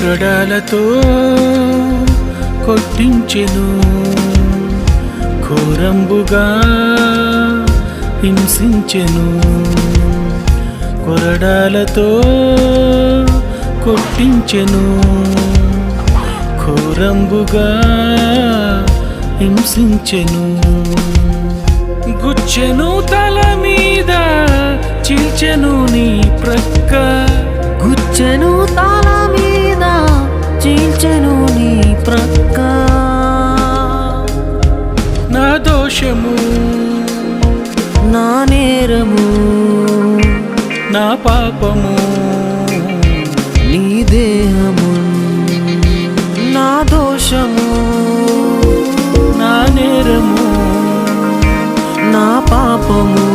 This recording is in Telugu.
కొరడాలతో కొట్టించెను, ఘోరంబుగా హింసించెను. కొరడాలతో కొట్టించెను, ఘోరంబుగా హింసించెను. గుచ్చెను తల మీద, చీల్చెను నీ ప్రక్క. గుచ్చెను తల మీద, చీల్చెను నీ ప్రక్క. నా దోషము, నా నేరము, నా పాపము, నీ దేహము. నా దోషము, నా నేరము, నా పాపము,